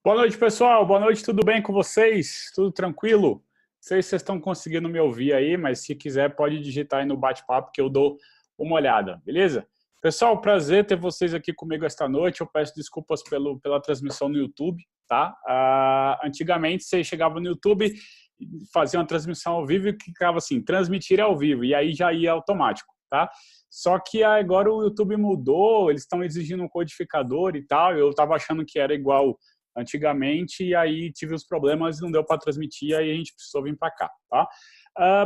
Boa noite, pessoal. Boa noite, tudo bem com vocês? Tudo tranquilo? Não sei se vocês estão conseguindo me ouvir aí, mas se quiser pode digitar aí no bate-papo que eu dou uma olhada, beleza? Pessoal, prazer ter vocês aqui comigo esta noite. Eu peço desculpas pela transmissão no YouTube, tá? Antigamente você chegava no YouTube, fazia uma transmissão ao vivo e ficava assim, transmitir ao vivo, e aí já ia automático, tá? Só que agora o YouTube mudou, eles estão exigindo um codificador e tal, eu estava achando que era igual antigamente, e aí tive os problemas e não deu para transmitir, aí a gente precisou vir para cá, tá?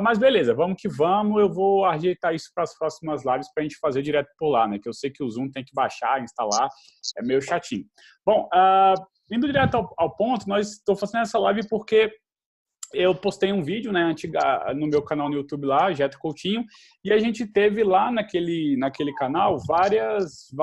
Mas beleza, vamos que vamos, eu vou ajeitar isso para as próximas lives para a gente fazer direto por lá, né? Que eu sei que o Zoom tem que baixar, instalar, é meio chatinho. Bom, indo direto ao ponto, nós estou fazendo essa live porque eu postei um vídeo, né, no meu canal no YouTube lá, Jeto Coutinho, e a gente teve lá naquele canal vários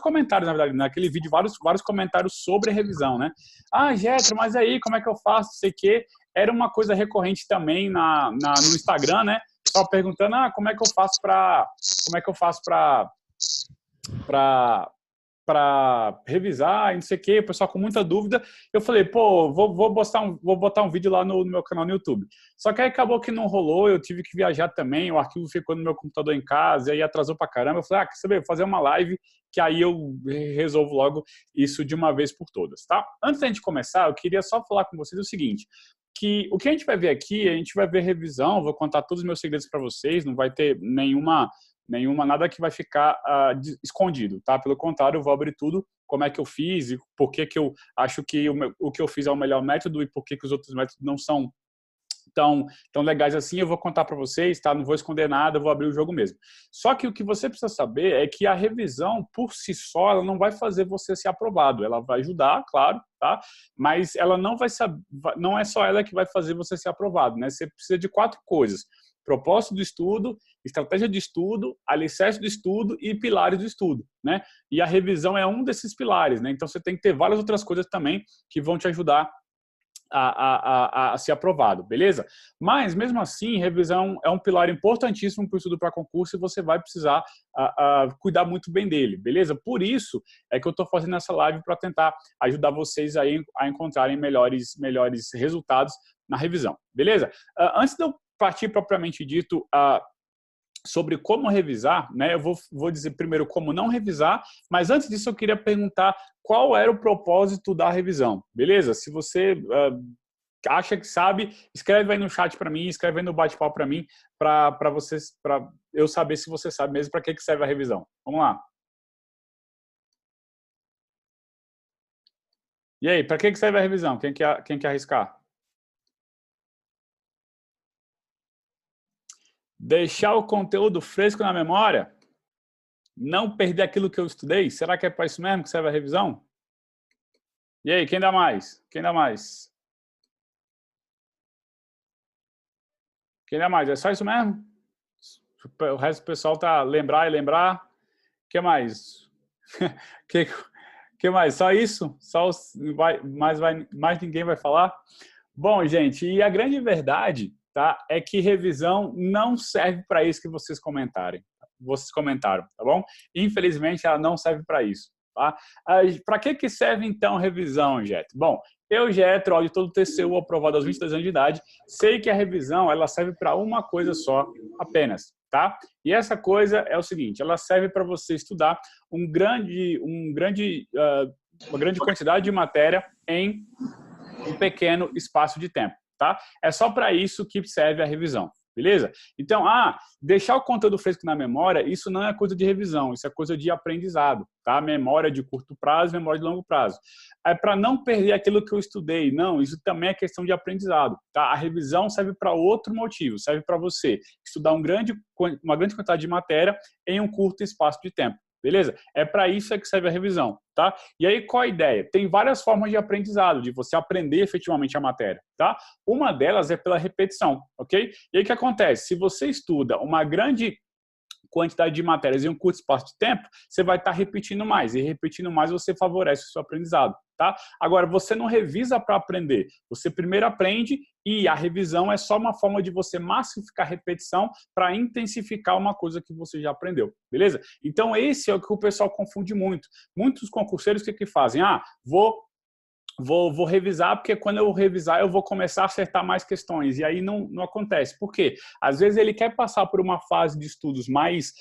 comentários, na verdade, naquele vídeo, vários comentários sobre a revisão, né? Ah, Jeto, mas aí, como é que eu faço? Não sei o quê. Era uma coisa recorrente também no Instagram, né? Só perguntando, como é que eu faço para revisar, e não sei o que, o pessoal com muita dúvida. Eu falei, pô, vou botar um vídeo lá no meu canal no YouTube. Só que aí acabou que não rolou, eu tive que viajar também, o arquivo ficou no meu computador em casa, e aí atrasou pra caramba. Eu falei, quer saber, vou fazer uma live, que aí eu resolvo logo isso de uma vez por todas, tá? Antes da gente começar, eu queria só falar com vocês o seguinte, que o que a gente vai ver aqui, a gente vai ver revisão, vou contar todos os meus segredos para vocês, não vai ter nada que vai ficar escondido, tá? Pelo contrário, eu vou abrir tudo, como é que eu fiz e por que eu acho que o que eu fiz é o melhor método e por que os outros métodos não são tão legais assim, eu vou contar para vocês, tá? Não vou esconder nada, eu vou abrir o jogo mesmo. Só que o que você precisa saber é que a revisão, por si só, ela não vai fazer você ser aprovado. Ela vai ajudar, claro, tá? Mas ela não é só ela que vai fazer você ser aprovado, né? Você precisa de 4 coisas: propósito do estudo, estratégia de estudo, alicerce do estudo e pilares do estudo, né? E a revisão é um desses pilares, né? Então você tem que ter várias outras coisas também que vão te ajudar a ser aprovado, beleza? Mas, mesmo assim, revisão é um pilar importantíssimo para o estudo para concurso e você vai precisar cuidar muito bem dele, beleza? Por isso é que eu estou fazendo essa live para tentar ajudar vocês aí a encontrarem melhores resultados na revisão, beleza? Antes de eu partir propriamente dito sobre como revisar, né? Eu vou dizer primeiro como não revisar, mas antes disso eu queria perguntar qual era o propósito da revisão, beleza? Se você acha que sabe, escreve aí no chat para mim, escreve aí no bate-papo para mim, para eu saber se você sabe mesmo para que serve a revisão. Vamos lá. E aí, para que serve a revisão? Quem quer arriscar? Deixar o conteúdo fresco na memória? Não perder aquilo que eu estudei? Será que é para isso mesmo que serve a revisão? E aí, quem dá mais? Quem dá mais? Quem dá mais? É só isso mesmo? O resto do pessoal tá lembrar. O que mais? que mais? Só isso? Mais ninguém vai falar? Bom, gente, e a grande verdade, tá, é que revisão não serve para isso que vocês comentaram, tá bom? Infelizmente, ela não serve para isso, tá? Para que serve, então, revisão, Jeto? Bom, eu, Jeto, auditor do TCU, aprovado aos 22 anos de idade, sei que a revisão ela serve para uma coisa só, apenas, tá? E essa coisa é o seguinte, ela serve para você estudar uma grande quantidade de matéria em um pequeno espaço de tempo, tá? É só para isso que serve a revisão, beleza? Então, deixar o conteúdo fresco na memória, isso não é coisa de revisão, isso é coisa de aprendizado, tá? Memória de curto prazo, memória de longo prazo. É para não perder aquilo que eu estudei, não, isso também é questão de aprendizado, tá? A revisão serve para outro motivo, serve para você estudar uma grande quantidade de matéria em um curto espaço de tempo. Beleza? É para isso que serve a revisão, tá? E aí, qual a ideia? Tem várias formas de aprendizado, de você aprender efetivamente a matéria, tá? Uma delas é pela repetição, ok? E aí, o que acontece? Se você estuda uma grande quantidade de matérias em um curto espaço de tempo, você vai estar repetindo mais. E repetindo mais, você favorece o seu aprendizado, tá? Agora, você não revisa para aprender. Você primeiro aprende e a revisão é só uma forma de você massificar a repetição para intensificar uma coisa que você já aprendeu, beleza? Então, esse é o que o pessoal confunde muito. Muitos concurseiros, o que fazem? Vou vou revisar, porque quando eu revisar eu vou começar a acertar mais questões, e aí não acontece. Por quê? Às vezes ele quer passar por uma fase de estudos mais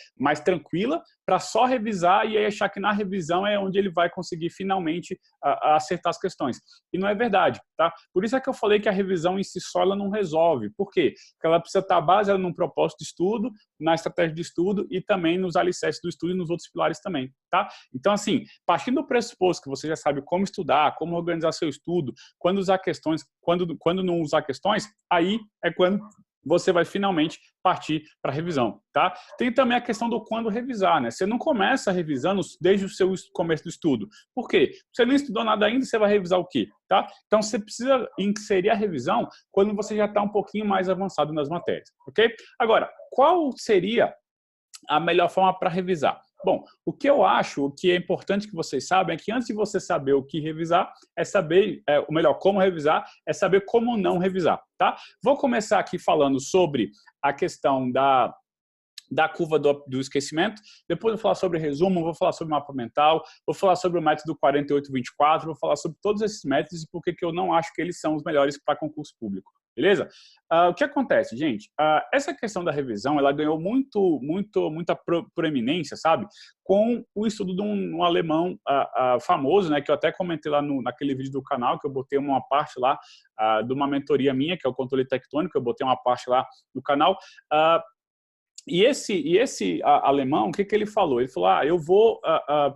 tranquila, para só revisar e aí achar que na revisão é onde ele vai conseguir finalmente acertar as questões. E não é verdade, tá? Por isso é que eu falei que a revisão em si só ela não resolve. Por quê? Porque ela precisa estar baseada num propósito de estudo, na estratégia de estudo e também nos alicerces do estudo e nos outros pilares também, tá? Então, assim, partindo do pressuposto que você já sabe como estudar, como organizar seu estudo, quando usar questões, quando não usar questões, aí é quando você vai finalmente partir para a revisão, tá? Tem também a questão do quando revisar, né? Você não começa revisando desde o seu começo do estudo. Por quê? Você não estudou nada ainda, você vai revisar o quê, tá? Então, você precisa inserir a revisão quando você já está um pouquinho mais avançado nas matérias, ok? Agora, qual seria a melhor forma para revisar? Bom, o que eu acho, o que é importante que vocês saibam é que antes de você saber o que revisar, é saber, ou melhor, como revisar, é saber como não revisar, tá? Vou começar aqui falando sobre a questão da curva do esquecimento, depois vou falar sobre resumo, vou falar sobre mapa mental, vou falar sobre o método 48-24, vou falar sobre todos esses métodos e por que eu não acho que eles são os melhores para concurso público. Beleza? O que acontece, gente? Essa questão da revisão, ela ganhou muita proeminência, sabe? Com o estudo de um alemão famoso, né? Que eu até comentei lá naquele vídeo do canal, que eu botei uma parte lá de uma mentoria minha, que é o controle tectônico, eu botei uma parte lá no canal. E esse alemão, o que ele falou? Ele falou, eu vou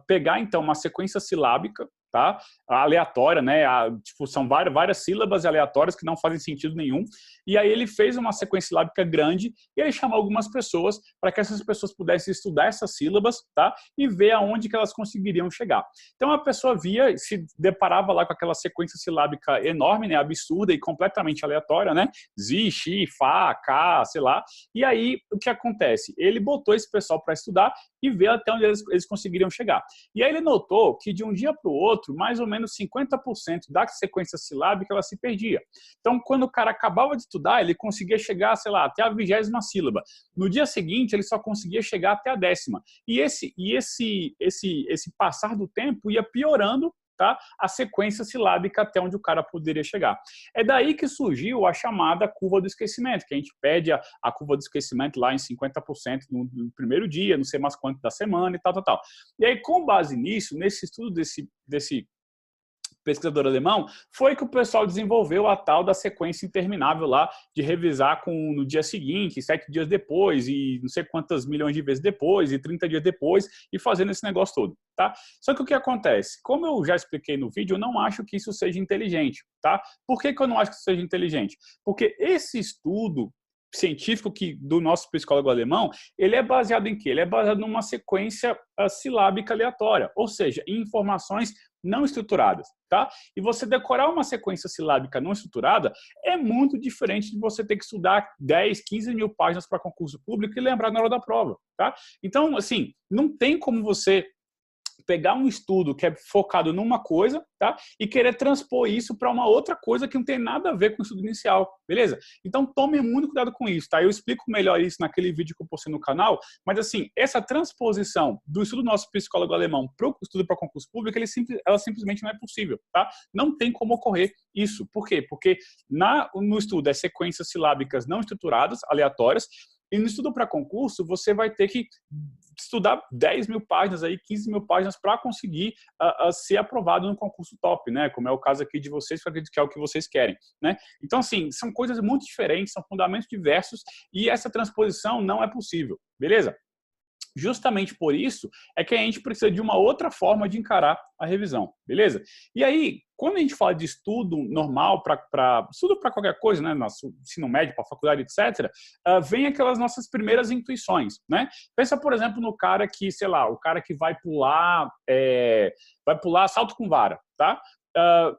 pegar, então, uma sequência silábica, tá? Aleatória, né? Tipo, são várias sílabas aleatórias que não fazem sentido nenhum. E aí ele fez uma sequência silábica grande e ele chamou algumas pessoas para que essas pessoas pudessem estudar essas sílabas, tá? E ver aonde que elas conseguiriam chegar. Então a pessoa via, se deparava lá com aquela sequência silábica enorme, né? Absurda e completamente aleatória, né? Zi, Xi, Fá, Cá, sei lá. E aí o que acontece? Ele botou esse pessoal para estudar e ver até onde eles conseguiriam chegar. E aí ele notou que de um dia para o outro, mais ou menos 50% da sequência silábica ela se perdia. Então, quando o cara acabava de estudar, ele conseguia chegar, sei lá, até a 20ª sílaba. No dia seguinte, ele só conseguia chegar até a 10ª. E esse passar do tempo ia piorando, tá? A sequência silábica até onde o cara poderia chegar. É daí que surgiu a chamada curva do esquecimento, que a gente pede a curva do esquecimento lá em 50% no primeiro dia, não sei mais quanto da semana e tal. E aí, com base nisso, nesse estudo desse pesquisador alemão, foi que o pessoal desenvolveu a tal da sequência interminável lá de revisar no dia seguinte, 7 dias depois, e não sei quantas milhões de vezes depois, e 30 dias depois, e fazendo esse negócio todo, tá? Só que o que acontece? Como eu já expliquei no vídeo, eu não acho que isso seja inteligente, tá? Por que eu não acho que isso seja inteligente? Porque esse estudo científico do nosso psicólogo alemão, ele é baseado em quê? Ele é baseado numa sequência silábica aleatória, ou seja, em informações não estruturadas, tá? E você decorar uma sequência silábica não estruturada é muito diferente de você ter que estudar 10, 15 mil páginas para concurso público e lembrar na hora da prova, tá? Então, assim, não tem como você pegar um estudo que é focado numa coisa, tá? E querer transpor isso para uma outra coisa que não tem nada a ver com o estudo inicial, beleza? Então tome muito cuidado com isso, tá? Eu explico melhor isso naquele vídeo que eu postei no canal, mas assim, essa transposição do estudo do nosso psicólogo alemão para o estudo para concurso público, ela simplesmente não é possível, tá? Não tem como ocorrer isso. Por quê? Porque no estudo é sequências silábicas não estruturadas, aleatórias, e no estudo para concurso, você vai ter que estudar 10 mil páginas, aí, 15 mil páginas para conseguir ser aprovado no concurso top, né? Como é o caso aqui de vocês, que eu acredito que é o que vocês querem, né? Então, assim, são coisas muito diferentes, são fundamentos diversos e essa transposição não é possível, beleza? Justamente por isso é que a gente precisa de uma outra forma de encarar a revisão, beleza? E aí, quando a gente fala de estudo normal, estudo para qualquer coisa, né, nosso ensino médio, para faculdade, etc., vem aquelas nossas primeiras intuições, né? Pensa, por exemplo, no cara que, sei lá, o cara que vai pular salto com vara, tá?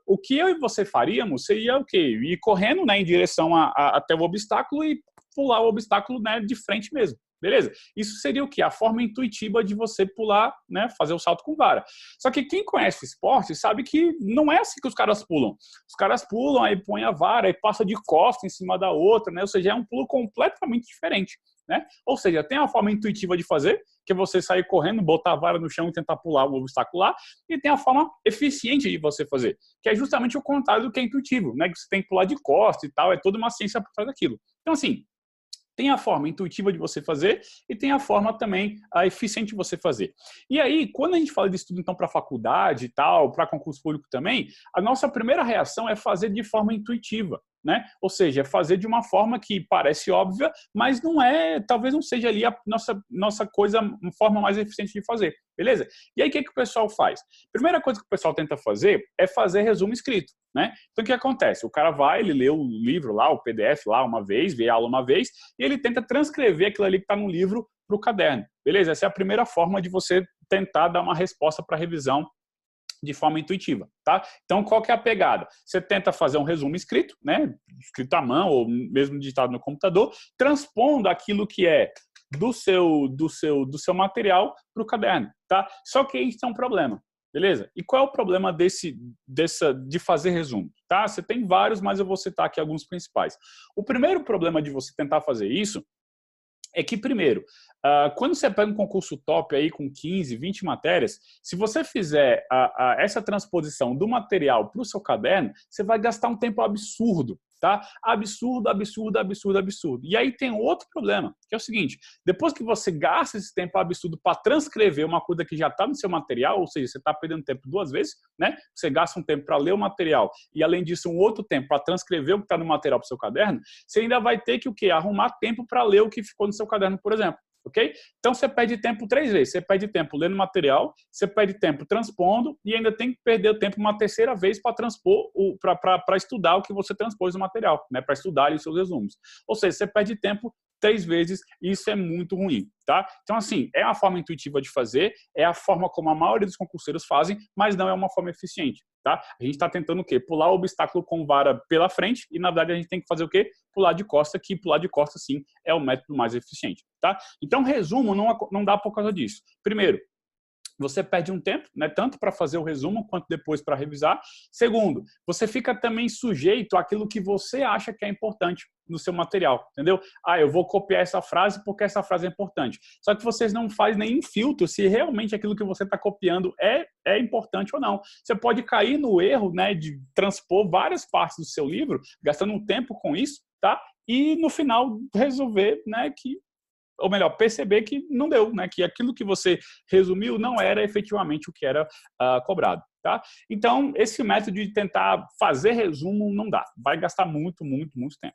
O que eu e você faríamos seria o quê? Ir correndo, né, em direção até o obstáculo e pular o obstáculo, né, de frente mesmo. Beleza? Isso seria o quê? A forma intuitiva de você pular, né, fazer o salto com vara. Só que quem conhece o esporte sabe que não é assim que os caras pulam. Os caras pulam, aí põe a vara, aí passa de costa em cima da outra, né? Ou seja, é um pulo completamente diferente, né? Ou seja, tem uma forma intuitiva de fazer que é você sair correndo, botar a vara no chão e tentar pular o obstáculo lá, e tem a forma eficiente de você fazer, que é justamente o contrário do que é intuitivo, né? Que você tem que pular de costas e tal, é toda uma ciência por trás daquilo. Então, assim, tem a forma intuitiva de você fazer e tem a forma também eficiente de você fazer. E aí, quando a gente fala de estudo, então, para faculdade e tal, para concurso público também, a nossa primeira reação é fazer de forma intuitiva, né? Ou seja, fazer de uma forma que parece óbvia, mas não é, talvez não seja ali a nossa coisa, uma forma mais eficiente de fazer, beleza? E aí, o que o pessoal faz? Primeira coisa que o pessoal tenta fazer é fazer resumo escrito, né? Então, o que acontece? O cara vai, ele lê o livro lá, o PDF lá uma vez, vê a aula uma vez, e ele tenta transcrever aquilo ali que está no livro para o caderno, beleza? Essa é a primeira forma de você tentar dar uma resposta para a revisão de forma intuitiva, tá? Então, qual que é a pegada? Você tenta fazer um resumo escrito, né? Escrito à mão ou mesmo digitado no computador, transpondo aquilo que é do seu material para o caderno, tá? Só que isso é um problema, beleza? E qual é o problema de fazer resumo? Tá? Você tem vários, mas eu vou citar aqui alguns principais. O primeiro problema de você tentar fazer isso é que, primeiro, quando você pega um concurso top aí com 15, 20 matérias, se você fizer essa transposição do material para o seu caderno, você vai gastar um tempo absurdo, tá? Absurdo, absurdo, absurdo, absurdo. E aí tem outro problema, que é o seguinte, depois que você gasta esse tempo absurdo para transcrever uma coisa que já está no seu material, ou seja, você está perdendo tempo duas vezes, né? Você gasta um tempo para ler o material e, além disso, um outro tempo para transcrever o que está no material para o seu caderno, você ainda vai ter que o quê? Arrumar tempo para ler o que ficou no seu caderno, por exemplo. Ok? Então, você perde tempo 3 vezes. Você perde tempo lendo material, você perde tempo transpondo e ainda tem que perder o tempo uma terceira vez para transpor, para estudar o que você transpôs no material, né? Para estudar ali os seus resumos. Ou seja, você perde tempo 3 vezes e isso é muito ruim, tá? Então, assim, é uma forma intuitiva de fazer, é a forma como a maioria dos concurseiros fazem, mas não é uma forma eficiente, tá? A gente está tentando o quê? Pular o obstáculo com vara pela frente e, na verdade, a gente tem que fazer o quê? Pular de costa, que pular de costa, sim, é o método mais eficiente, tá? Então, resumo não dá por causa disso. Primeiro, você perde um tempo, né, tanto para fazer o resumo quanto depois para revisar. Segundo, você fica também sujeito àquilo que você acha que é importante no seu material, entendeu? Ah, eu vou copiar essa frase porque essa frase é importante. Só que vocês não fazem nenhum filtro se realmente aquilo que você está copiando é importante ou não. Você pode cair no erro, né, de transpor várias partes do seu livro, gastando um tempo com isso, tá? E no final resolver, né, que ou melhor, perceber que não deu, né? Que aquilo que você resumiu não era efetivamente o que era cobrado, tá? Então, esse método de tentar fazer resumo não dá, vai gastar muito, muito, muito tempo.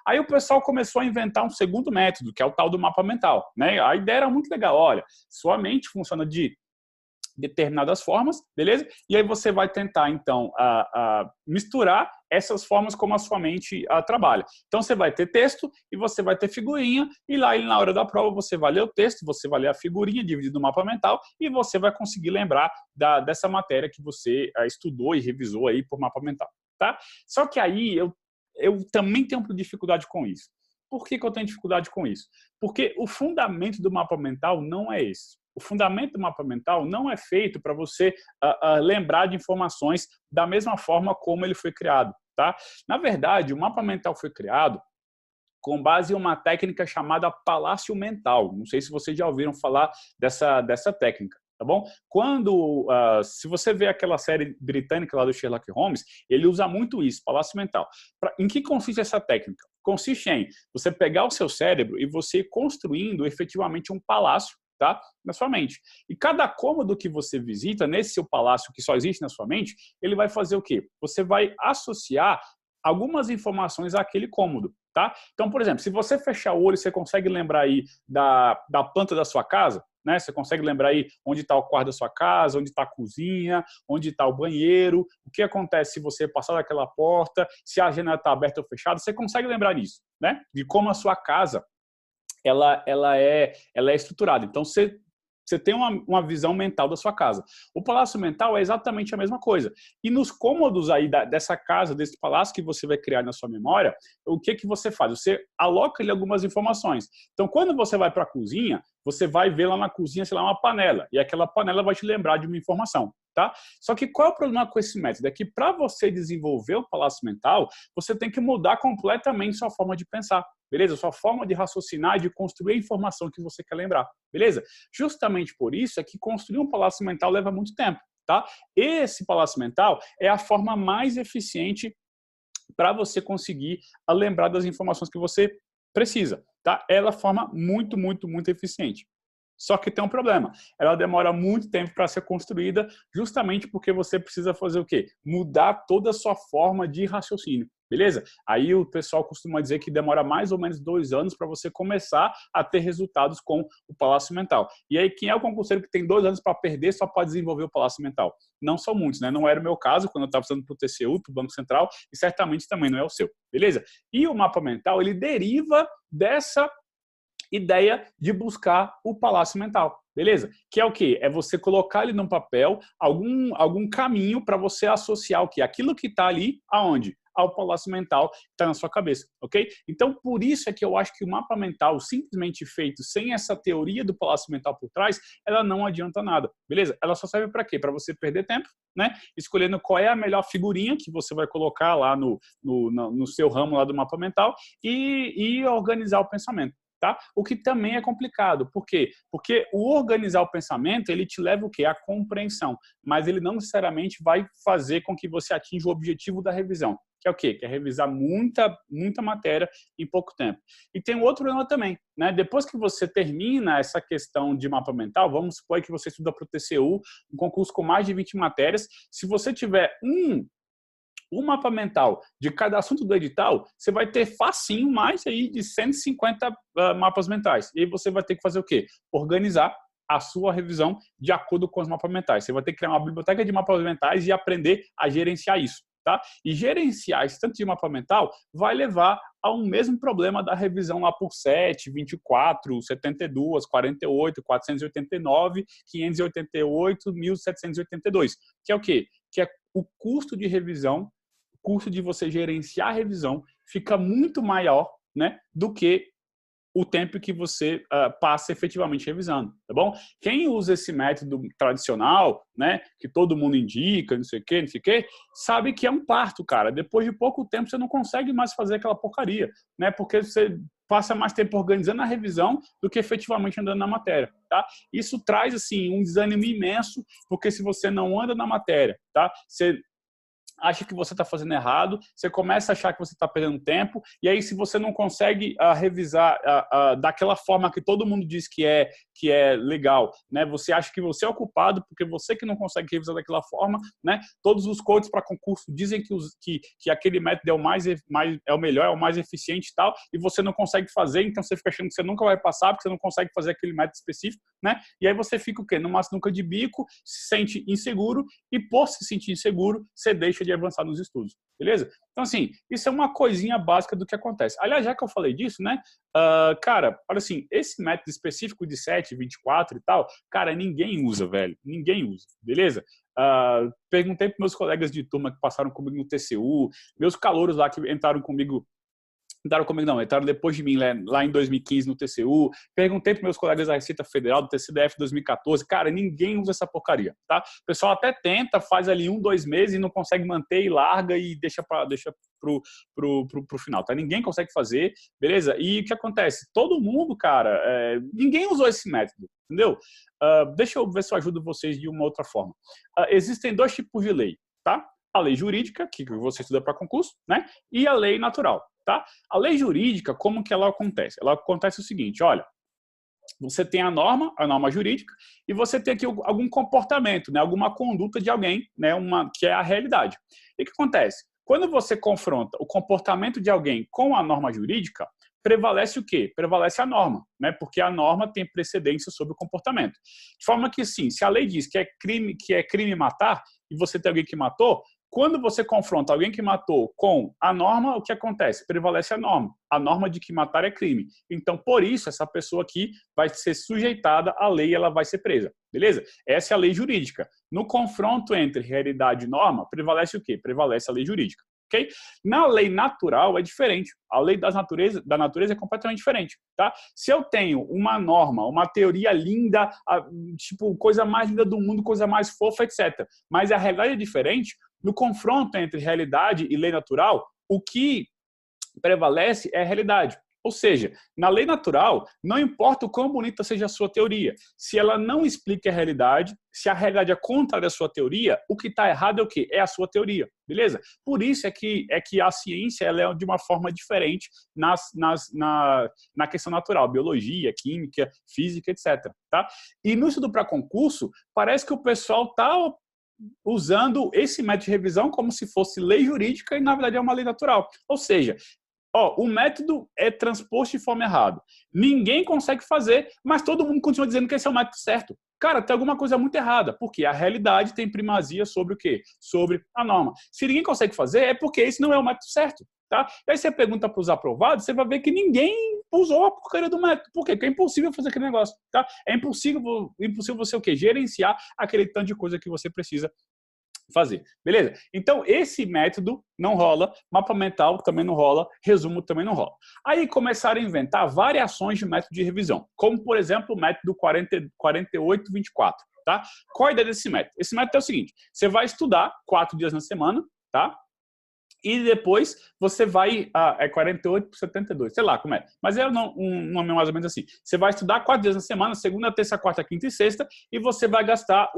Aí o pessoal começou a inventar um segundo método, que é o tal do mapa mental, né? A ideia era muito legal, olha, sua mente funciona de determinadas formas, beleza? E aí você vai tentar, então, misturar essas formas como a sua mente trabalha. Então, você vai ter texto e você vai ter figurinha, e lá na hora da prova você vai ler o texto, você vai ler a figurinha dividido no mapa mental e você vai conseguir lembrar dessa matéria que você estudou e revisou aí por mapa mental, tá? Só que aí eu também tenho dificuldade com isso. Por que eu tenho dificuldade com isso? Porque o fundamento do mapa mental não é esse. O fundamento do mapa mental não é feito para você lembrar de informações da mesma forma como ele foi criado, tá? Na verdade, o mapa mental foi criado com base em uma técnica chamada palácio mental. Não sei se vocês já ouviram falar dessa técnica, tá bom? Se você vê aquela série britânica lá do Sherlock Holmes, ele usa muito isso, palácio mental. Em que consiste essa técnica? Consiste em você pegar o seu cérebro e você ir construindo efetivamente um palácio, tá? Na sua mente. E cada cômodo que você visita nesse seu palácio que só existe na sua mente, ele vai fazer o quê? Você vai associar algumas informações àquele cômodo, tá? Então, por exemplo, se você fechar o olho, você consegue lembrar aí da planta da sua casa, né? Você consegue lembrar aí onde está o quarto da sua casa, onde está a cozinha, onde está o banheiro, o que acontece se você passar daquela porta, se a janela está aberta ou fechada, você consegue lembrar disso, né? De como a sua casa ela é estruturada. Então, você tem uma visão mental da sua casa. O palácio mental é exatamente a mesma coisa. E nos cômodos aí dessa casa, desse palácio que você vai criar na sua memória, o que você faz? Você aloca ali algumas informações. Então, quando você vai para a cozinha, você vai ver lá na cozinha, sei lá, uma panela, e aquela panela vai te lembrar de uma informação. Tá? Só que qual é o problema com esse método? É que para você desenvolver o palácio mental, você tem que mudar completamente sua forma de pensar, beleza? Sua forma de raciocinar e de construir a informação que você quer lembrar, beleza? Justamente por isso é que construir um palácio mental leva muito tempo, tá? Esse palácio mental é a forma mais eficiente para você conseguir lembrar das informações que você precisa, tá? Ela é a forma muito, muito, muito eficiente. Só que tem um problema, ela demora muito tempo para ser construída, justamente porque você precisa fazer o quê? Mudar toda a sua forma de raciocínio, beleza? Aí o pessoal costuma dizer que demora mais ou menos 2 anos para você começar a ter resultados com o palácio mental. E aí quem é o concurseiro que tem 2 anos para perder só para desenvolver o palácio mental? Não são muitos, né? Não era o meu caso quando eu estava estudando para o TCU, para o Banco Central, e certamente também não é o seu, beleza? E o mapa mental, ele deriva dessa ideia de buscar o palácio mental, beleza? Que é o quê? É você colocar ali no papel algum caminho para você associar o quê? Aquilo que está ali, aonde? Ao palácio mental que está na sua cabeça, ok? Então, por isso é que eu acho que o mapa mental, simplesmente feito sem essa teoria do palácio mental por trás, ela não adianta nada, beleza? Ela só serve para quê? Para você perder tempo, né? Escolhendo qual é a melhor figurinha que você vai colocar lá no seu ramo lá do mapa mental e organizar o pensamento. Tá? O que também é complicado. Por quê? Porque o organizar o pensamento, ele te leva o quê? A compreensão. Mas ele não necessariamente vai fazer com que você atinja o objetivo da revisão. Que é o quê? Que é revisar muita matéria em pouco tempo. E tem um outro problema também, né? Depois que você termina essa questão de mapa mental, vamos supor que você estuda para o TCU, um concurso com mais de 20 matérias, se você tiver um mapa mental de cada assunto do edital, você vai ter facinho mais aí de 150 mapas mentais. E aí você vai ter que fazer o quê? Organizar a sua revisão de acordo com os mapas mentais. Você vai ter que criar uma biblioteca de mapas mentais e aprender a gerenciar isso, tá? E gerenciar esse tanto de mapa mental vai levar ao mesmo problema da revisão lá por 7, 24, 72, 48, 489, 588, 1782. Que é o quê? Que é o custo de revisão, o custo de você gerenciar a revisão fica muito maior, né, do que o tempo que você passa efetivamente revisando, tá bom? Quem usa esse método tradicional, né, que todo mundo indica, não sei o quê, sabe que é um parto, cara. Depois de pouco tempo você não consegue mais fazer aquela porcaria, né, porque você passa mais tempo organizando a revisão do que efetivamente andando na matéria, tá? Isso traz, assim, um desânimo imenso, porque se você não anda na matéria, tá? Você acha que você está fazendo errado, você começa a achar que você está perdendo tempo, e aí se você não consegue revisar daquela forma que todo mundo diz que é legal, né? Você acha que você é o culpado porque você que não consegue revisar daquela forma, né? Todos os coaches para concurso dizem que aquele método é o melhor, é o mais eficiente e tal, e você não consegue fazer, então você fica achando que você nunca vai passar porque você não consegue fazer aquele método específico, né? E aí você fica o quê? Numa sinuca de bico, se sente inseguro, e por se sentir inseguro, você deixa de avançar nos estudos, beleza? Então, assim, isso é uma coisinha básica do que acontece. Aliás, já que eu falei disso, né, cara, olha assim, esse método específico de 7, 24 e tal, cara, ninguém usa, velho, ninguém usa, beleza? Perguntei para meus colegas de turma que passaram comigo no TCU, meus calouros lá que entraram depois de mim lá em 2015 no TCU, perguntei para meus colegas da Receita Federal, do TCDF 2014, cara, ninguém usa essa porcaria, tá? O pessoal até tenta, faz ali 1, 2 meses e não consegue manter e larga e deixa pro final, tá? Ninguém consegue fazer, beleza? E o que acontece? Todo mundo, cara, ninguém usou esse método, entendeu? Deixa eu ver se eu ajudo vocês de uma outra forma. Existem 2 tipos de lei, tá? A lei jurídica, que você estuda para concurso, né? E a lei natural. Tá? A lei jurídica, como que ela acontece? Ela acontece o seguinte, olha, você tem a norma jurídica, e você tem aqui algum comportamento, né, alguma conduta de alguém, né, que é a realidade. E o que acontece? Quando você confronta o comportamento de alguém com a norma jurídica, prevalece o quê? Prevalece a norma, né? Porque a norma tem precedência sobre o comportamento. De forma que, sim, se a lei diz que é crime matar, e você tem alguém que matou, quando você confronta alguém que matou com a norma, o que acontece? Prevalece a norma. A norma de que matar é crime. Então, por isso, essa pessoa aqui vai ser sujeitada à lei e ela vai ser presa. Beleza? Essa é a lei jurídica. No confronto entre realidade e norma, prevalece o quê? Prevalece a lei jurídica. ok? Na lei natural é diferente. A lei da natureza é completamente diferente, tá? Se eu tenho uma norma, uma teoria linda, tipo, coisa mais linda do mundo, coisa mais fofa, etc. Mas a realidade é diferente, no confronto entre realidade e lei natural, o que prevalece é a realidade. Ou seja, na lei natural, não importa o quão bonita seja a sua teoria, se ela não explica a realidade, se a realidade é contrária à sua teoria, o que está errado é o quê? É a sua teoria, beleza? Por isso é que a ciência ela é de uma forma diferente na questão natural, biologia, química, física, etc. Tá? E no estudo para concurso, parece que o pessoal está usando esse método de revisão como se fosse lei jurídica e, na verdade, é uma lei natural. Ou seja, o método é transposto de forma errada. Ninguém consegue fazer, mas todo mundo continua dizendo que esse é o método certo. Cara, tem alguma coisa muito errada, porque a realidade tem primazia sobre o quê? Sobre a norma. Se ninguém consegue fazer, é porque esse não é o método certo. Tá? E aí você pergunta para os aprovados, você vai ver que ninguém usou a porcaria do método. Por quê? Porque é impossível fazer aquele negócio. Tá? É impossível você o quê? Gerenciar aquele tanto de coisa que você precisa fazer, beleza? Então, esse método não rola, mapa mental também não rola, resumo também não rola. Aí começaram a inventar variações de método de revisão, como, por exemplo, o método 48-24, tá? Qual a ideia desse método? Esse método é o seguinte, você vai estudar 4 dias na semana, tá? E depois você vai, é 48 por 72, sei lá como é. Mas é um nome mais ou menos assim. Você vai estudar 4 dias na semana, segunda, terça, quarta, quinta e sexta, e você vai gastar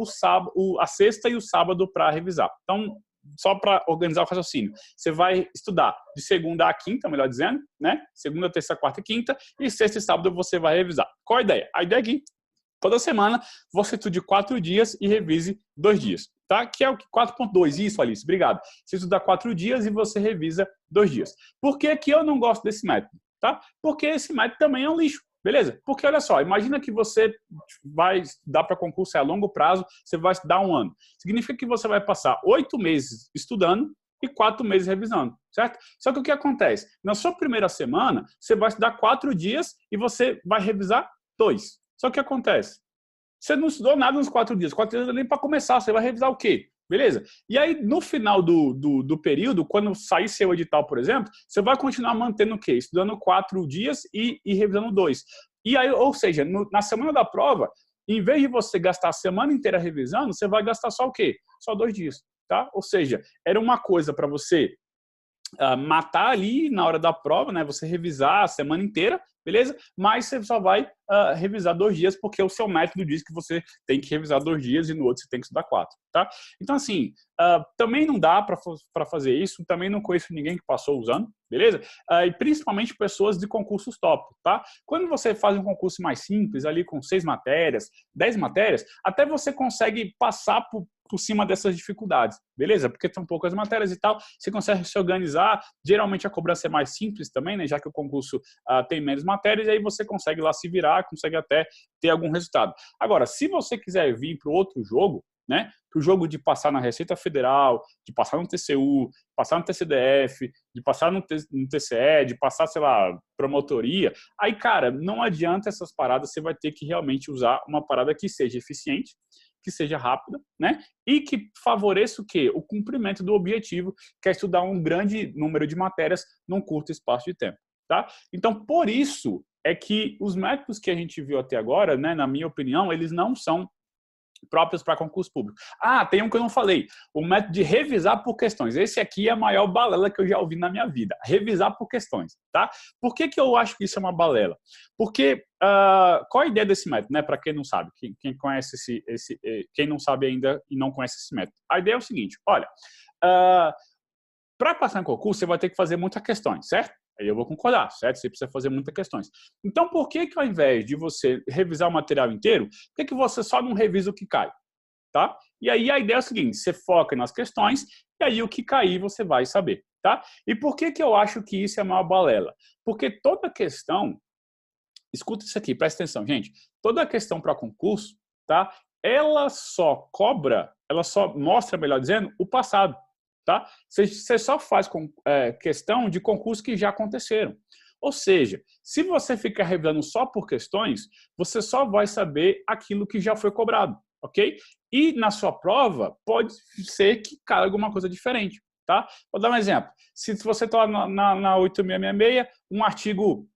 a sexta e o sábado para revisar. Então, só para organizar o raciocínio, você vai estudar de segunda a quinta, melhor dizendo, né? Segunda, terça, quarta e quinta, e sexta e sábado você vai revisar. Qual a ideia? A ideia é que toda semana você estude 4 dias e revise 2 dias. Tá? Que é o 4.2. Isso, Alice, obrigado. Você estuda 4 dias e você revisa 2 dias. Por que que eu não gosto desse método? Tá? Porque esse método também é um lixo. Beleza? Porque, olha só, imagina que você vai estudar para concurso a longo prazo, você vai estudar 1 ano. Significa que você vai passar 8 meses estudando e 4 meses revisando, certo? Só que o que acontece? Na sua primeira semana, você vai estudar 4 dias e você vai revisar 2. Só que o que acontece? Você não estudou nada nos 4 dias. 4 dias nem para começar. Você vai revisar o quê? Beleza? E aí, no final do período, quando sair seu edital, por exemplo, você vai continuar mantendo o quê? Estudando 4 dias e revisando 2. E aí, ou seja, na semana da prova, em vez de você gastar a semana inteira revisando, você vai gastar só o quê? Só 2 dias. Tá? Ou seja, era uma coisa para você matar ali na hora da prova, né? Você revisar a semana inteira, beleza? Mas você só vai revisar 2 dias, porque o seu método diz que você tem que revisar 2 dias e no outro você tem que estudar 4, tá? Então, assim, também não dá para fazer isso, também não conheço ninguém que passou usando, beleza? E principalmente pessoas de concursos top, tá? Quando você faz um concurso mais simples, ali com 6 matérias, 10 matérias, até você consegue passar por cima dessas dificuldades, beleza? Porque são poucas matérias e tal, você consegue se organizar, geralmente a cobrança é mais simples também, né? Já que o concurso tem menos matérias, e aí você consegue lá se virar, consegue até ter algum resultado. Agora, se você quiser vir para o outro jogo, né? Para o jogo de passar na Receita Federal, de passar no TCU, passar no TCDF, de passar no TCE, de passar, sei lá, promotoria, aí, cara, não adianta essas paradas, você vai ter que realmente usar uma parada que seja eficiente, que seja rápida, né? E que favoreça o quê? O cumprimento do objetivo, que é estudar um grande número de matérias num curto espaço de tempo, tá? Então, por isso é que os métodos que a gente viu até agora, né, na minha opinião, eles não são próprios para concurso público. Tem um que eu não falei, o método de revisar por questões. Esse aqui é a maior balela que eu já ouvi na minha vida, revisar por questões, tá? Por que que eu acho que isso é uma balela? Porque, qual a ideia desse método, né? Para quem não sabe, quem conhece quem não sabe ainda e não conhece esse método. A ideia é o seguinte, olha, para passar em concurso, você vai ter que fazer muitas questões, certo? Aí eu vou concordar, certo? Você precisa fazer muitas questões. Então, por que que ao invés de você revisar o material inteiro, por que que você só não revisa o que cai? Tá? E aí a ideia é a seguinte, você foca nas questões e aí o que cair você vai saber, tá? E por que que eu acho que isso é uma balela? Porque toda questão, escuta isso aqui, presta atenção, gente, toda questão para concurso, tá? Ela só mostra, melhor dizendo, o passado. Tá? Você só faz questão de concursos que já aconteceram. Ou seja, se você ficar revisando só por questões, você só vai saber aquilo que já foi cobrado, ok? E na sua prova, pode ser que caia alguma coisa diferente. tá? Vou dar um exemplo. Se você está na 8666, um artigo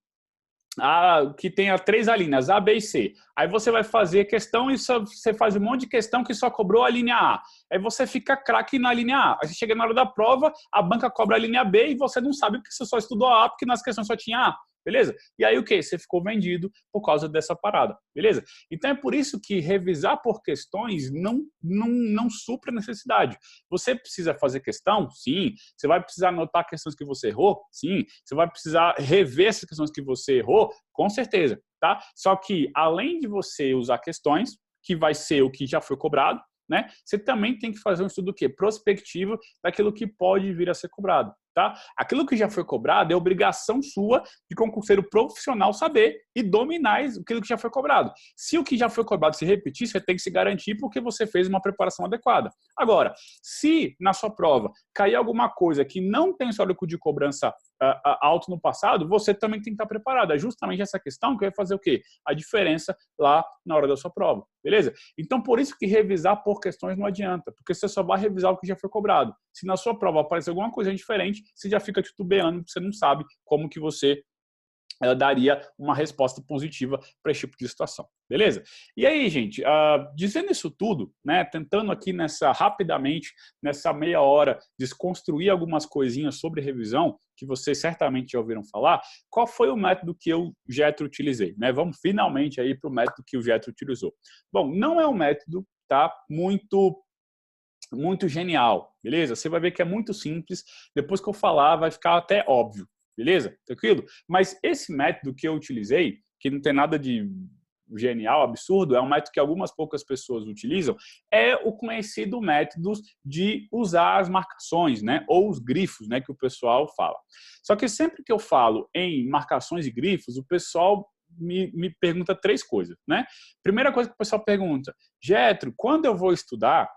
que tenha 3 alíneas, A, B e C. Aí você vai fazer questão e você faz um monte de questão que só cobrou a linha A. Aí você fica craque na linha A. Aí você chega na hora da prova, a banca cobra a linha B e você não sabe porque você só estudou a A, porque nas questões só tinha A. Beleza? E aí o que? Você ficou vendido por causa dessa parada. Beleza? Então é por isso que revisar por questões não supre a necessidade. Você precisa fazer questão? Sim. Você vai precisar anotar questões que você errou? Sim. Você vai precisar rever essas questões que você errou? Com certeza. Tá? Só que, além de você usar questões, que vai ser o que já foi cobrado, né? Você também tem que fazer um estudo do quê? Prospectivo daquilo que pode vir a ser cobrado. Tá? Aquilo que já foi cobrado é obrigação sua de concurseiro profissional saber e dominar aquilo que já foi cobrado. Se o que já foi cobrado se repetir, você tem que se garantir porque você fez uma preparação adequada. Agora, se na sua prova cair alguma coisa que não tem histórico de cobrança alto no passado, você também tem que estar preparado. É justamente essa questão que vai fazer o quê? A diferença lá na hora da sua prova. Beleza? Então, por isso que revisar por questões não adianta, porque você só vai revisar o que já foi cobrado. Se na sua prova aparecer alguma coisa diferente, você já fica titubeando, você não sabe como que você daria uma resposta positiva para esse tipo de situação, beleza? E aí, gente, dizendo isso tudo, né, tentando aqui rapidamente, nessa meia hora, desconstruir algumas coisinhas sobre revisão, que vocês certamente já ouviram falar, qual foi o método que eu, Getro, utilizei, né? Vamos finalmente aí para o método que o Getro utilizou. Bom, não é um método, tá, muito genial, beleza? Você vai ver que é muito simples, depois que eu falar vai ficar até óbvio, beleza? Tranquilo? Mas esse método que eu utilizei, que não tem nada de genial, absurdo, é um método que algumas poucas pessoas utilizam, é o conhecido método de usar as marcações, né? Ou os grifos, né? Que o pessoal fala. Só que sempre que eu falo em marcações e grifos, o pessoal me pergunta 3 coisas, né? Primeira coisa que o pessoal pergunta, Getro, quando eu vou estudar,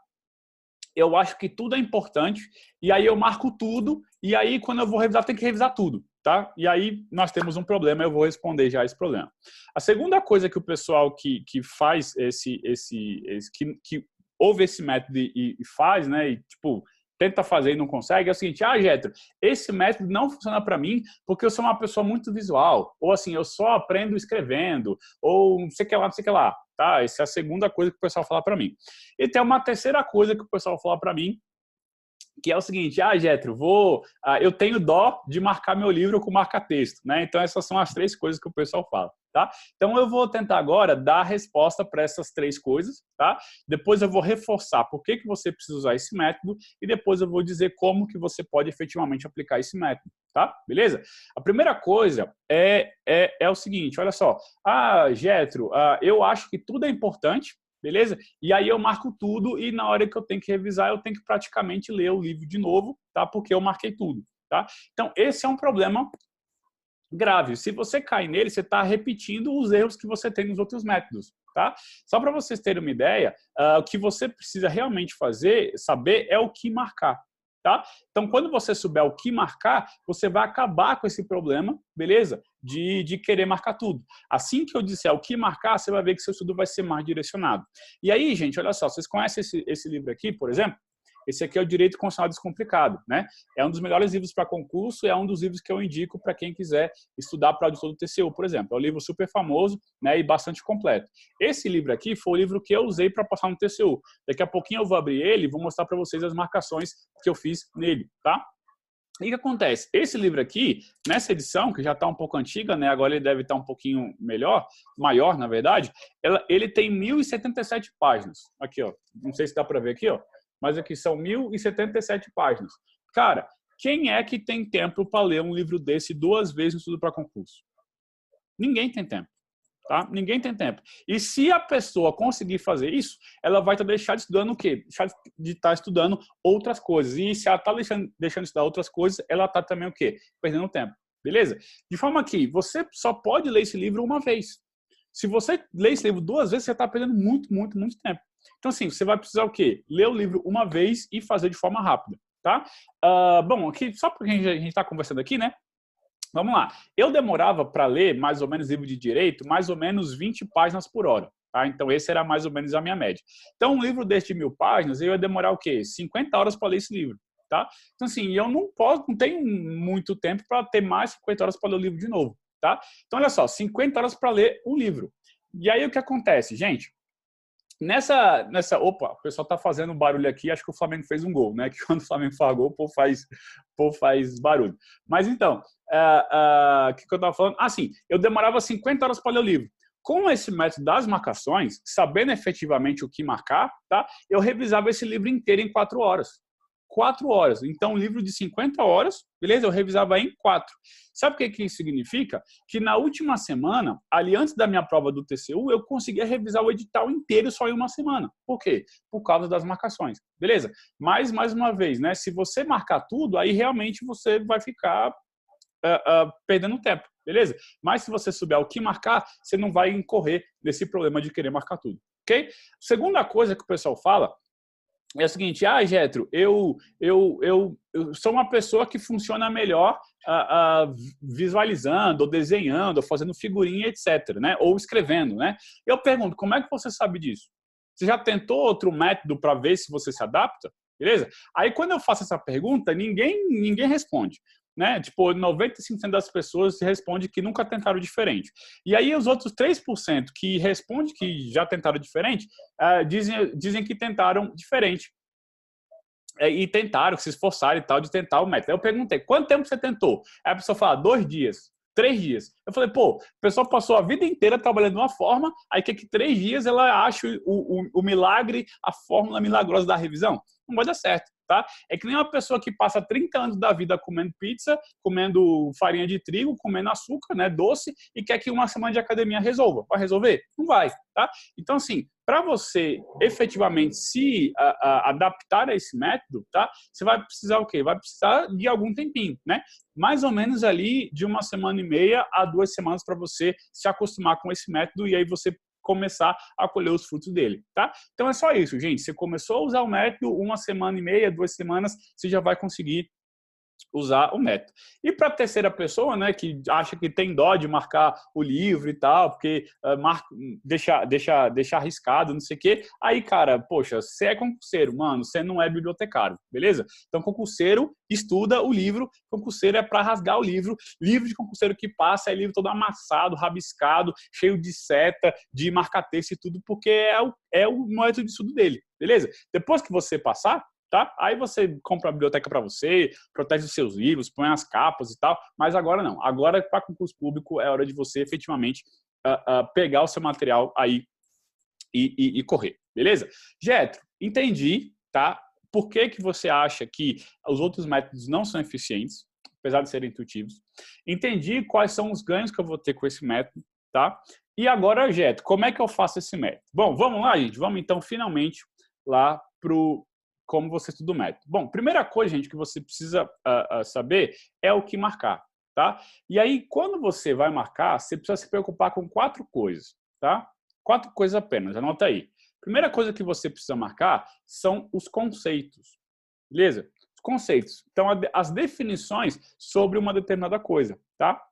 eu acho que tudo é importante, e aí eu marco tudo, e aí quando eu vou revisar, tem que revisar tudo, tá? E aí nós temos um problema, eu vou responder já esse problema. A segunda coisa que o pessoal que faz que ouve esse método e faz, né, e tipo, tenta fazer e não consegue, é o seguinte, Getro, esse método não funciona para mim porque eu sou uma pessoa muito visual, ou assim, eu só aprendo escrevendo, ou não sei o que lá, não sei o que lá. Tá? Essa é a segunda coisa que o pessoal fala para mim. E tem uma terceira coisa que o pessoal fala para mim, que é o seguinte, Getro, eu tenho dó de marcar meu livro com marca-texto, né? Então essas são as 3 coisas que o pessoal fala, tá? Então eu vou tentar agora dar a resposta para essas 3 coisas, tá? Depois eu vou reforçar por que você precisa usar esse método e depois eu vou dizer como que você pode efetivamente aplicar esse método, tá? Beleza? A primeira coisa é o seguinte, olha só, Getro, eu acho que tudo é importante, beleza? E aí eu marco tudo e na hora que eu tenho que revisar, eu tenho que praticamente ler o livro de novo, tá? Porque eu marquei tudo, tá? Então, esse é um problema grave. Se você cai nele, você está repetindo os erros que você tem nos outros métodos, tá? Só para vocês terem uma ideia, o que você precisa realmente saber é o que marcar. Tá? Então, quando você souber o que marcar, você vai acabar com esse problema, beleza? De querer marcar tudo. Assim que eu disser o que marcar, você vai ver que seu estudo vai ser mais direcionado. E aí, gente, olha só, vocês conhecem esse livro aqui, por exemplo? Esse aqui é o Direito Constitucional Descomplicado, né? É um dos melhores livros para concurso, é um dos livros que eu indico para quem quiser estudar para auditor do TCU, por exemplo. É um livro super famoso, né, e bastante completo. Esse livro aqui foi o livro que eu usei para passar no TCU. Daqui a pouquinho eu vou abrir ele e vou mostrar para vocês as marcações que eu fiz nele, tá? E o que acontece? Esse livro aqui, nessa edição, que já está um pouco antiga, né? Agora ele deve estar um pouquinho maior, na verdade, ele tem 1077 páginas. Aqui, ó. Não sei se dá para ver aqui, ó. Mas aqui são 1077 páginas. Cara, quem é que tem tempo para ler um livro desse 2 vezes no estudo para concurso? Ninguém tem tempo. Tá? Ninguém tem tempo. E se a pessoa conseguir fazer isso, ela vai estar deixando de estudando o quê? Deixar de estar estudando outras coisas. E se ela está deixando de estudar outras coisas, ela está também o quê? Perdendo tempo. Beleza? De forma que você só pode ler esse livro uma vez. Se você ler esse livro 2 vezes, você está perdendo muito, muito, muito tempo. Então, assim, você vai precisar o quê? Ler o livro uma vez e fazer de forma rápida, tá? Bom, aqui, só porque a gente está conversando aqui, né? Vamos lá. Eu demorava para ler, mais ou menos, livro de direito, mais ou menos 20 páginas por hora, tá? Então, esse era mais ou menos a minha média. Então, um livro desse de 1000 páginas, eu ia demorar o quê? 50 horas para ler esse livro, tá? Então, assim, eu não posso, não tenho muito tempo para ter mais 50 horas para ler o livro de novo, tá? Então, olha só, 50 horas para ler um livro. E aí, o que acontece, gente? Opa, o pessoal tá fazendo um barulho aqui, acho que o Flamengo fez um gol, né? Que quando o Flamengo faz gol, o povo faz barulho. Mas então, o que eu tava falando? Sim, eu demorava 50 horas para ler o livro. Com esse método das marcações, sabendo efetivamente o que marcar, tá? Eu revisava esse livro inteiro em 4 horas. 4 horas. Então, um livro de 50 horas, beleza? Eu revisava em 4. Sabe o que isso significa? Que na última semana, ali antes da minha prova do TCU, eu conseguia revisar o edital inteiro só em uma semana. Por quê? Por causa das marcações, beleza? Mas, mais uma vez, né? Se você marcar tudo, aí realmente você vai ficar perdendo tempo, beleza? Mas se você souber o que marcar, você não vai incorrer nesse problema de querer marcar tudo, ok? Segunda coisa que o pessoal fala é o seguinte: Getro, eu sou uma pessoa que funciona melhor visualizando, ou desenhando, ou fazendo figurinha, etc., né? Ou escrevendo, né? Eu pergunto, como é que você sabe disso? Você já tentou outro método para ver se você se adapta? Beleza? Aí, quando eu faço essa pergunta, ninguém responde, né? Tipo, 95% das pessoas respondem que nunca tentaram diferente. E aí, os outros 3% que respondem que já tentaram diferente, dizem que tentaram diferente. E tentaram, se esforçaram e tal, de tentar o método. Eu perguntei, quanto tempo você tentou? Aí a pessoa fala, 2 dias, 3 dias. Eu falei, pô, a pessoa passou a vida inteira trabalhando de uma forma, aí que 3 dias ela acha o milagre, a fórmula milagrosa da revisão. Não vai dar certo, tá? É que nem uma pessoa que passa 30 anos da vida comendo pizza, comendo farinha de trigo, comendo açúcar, né, doce, e quer que uma semana de academia resolva. Vai resolver? Não vai, tá? Então, assim, para você efetivamente se adaptar a esse método, tá? Você vai precisar o quê? Vai precisar de algum tempinho, né? Mais ou menos ali de 1,5 a 2 semanas para você se acostumar com esse método e aí você começar a colher os frutos dele, tá? Então é só isso, gente. Você começou a usar o método, 1,5, 2 semanas, você já vai conseguir usar o método. E para a terceira pessoa, né, que acha que tem dó de marcar o livro e tal, porque deixa arriscado, não sei o quê, aí, cara, poxa, você é concurseiro, mano, você não é bibliotecário, beleza? Então, concurseiro estuda o livro, concurseiro é para rasgar o livro de concurseiro que passa é livro todo amassado, rabiscado, cheio de seta, de marca-texto e tudo, porque é o método de estudo dele, beleza? Depois que você passar, tá? Aí você compra a biblioteca para você, protege os seus livros, põe as capas e tal, mas agora não. Agora, para concurso público, é hora de você efetivamente pegar o seu material aí e correr, beleza? Getro, entendi, tá? Por que você acha que os outros métodos não são eficientes, apesar de serem intuitivos? Entendi quais são os ganhos que eu vou ter com esse método, tá? E agora, Getro, como é que eu faço esse método? Bom, vamos lá, gente. Vamos então, finalmente, lá pro como você estuda o método. Bom, primeira coisa, gente, que você precisa saber é o que marcar, tá? E aí, quando você vai marcar, você precisa se preocupar com 4 coisas, tá? 4 coisas apenas, anota aí. Primeira coisa que você precisa marcar são os conceitos, beleza? Os conceitos. Então, as definições sobre uma determinada coisa, tá?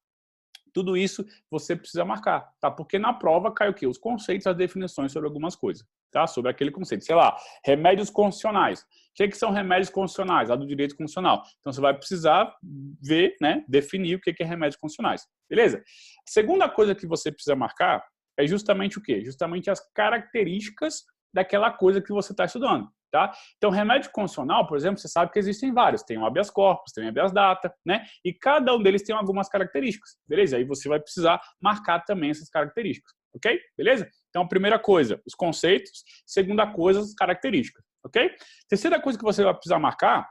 Tudo isso você precisa marcar, tá? Porque na prova cai o quê? Os conceitos, as definições sobre algumas coisas, tá? Sobre aquele conceito. Sei lá, remédios constitucionais. O que são remédios constitucionais? Lá do direito constitucional. Então, você vai precisar ver, né? Definir o que é remédios constitucionais. Beleza? A segunda coisa que você precisa marcar é justamente o quê? Justamente as características daquela coisa que você está estudando. Tá? Então, remédio constitucional, por exemplo, você sabe que existem vários. Tem o habeas corpus, tem o habeas data, né? E cada um deles tem algumas características, beleza? Aí você vai precisar marcar também essas características, ok? Beleza? Então, primeira coisa, os conceitos. Segunda coisa, as características, ok? Terceira coisa que você vai precisar marcar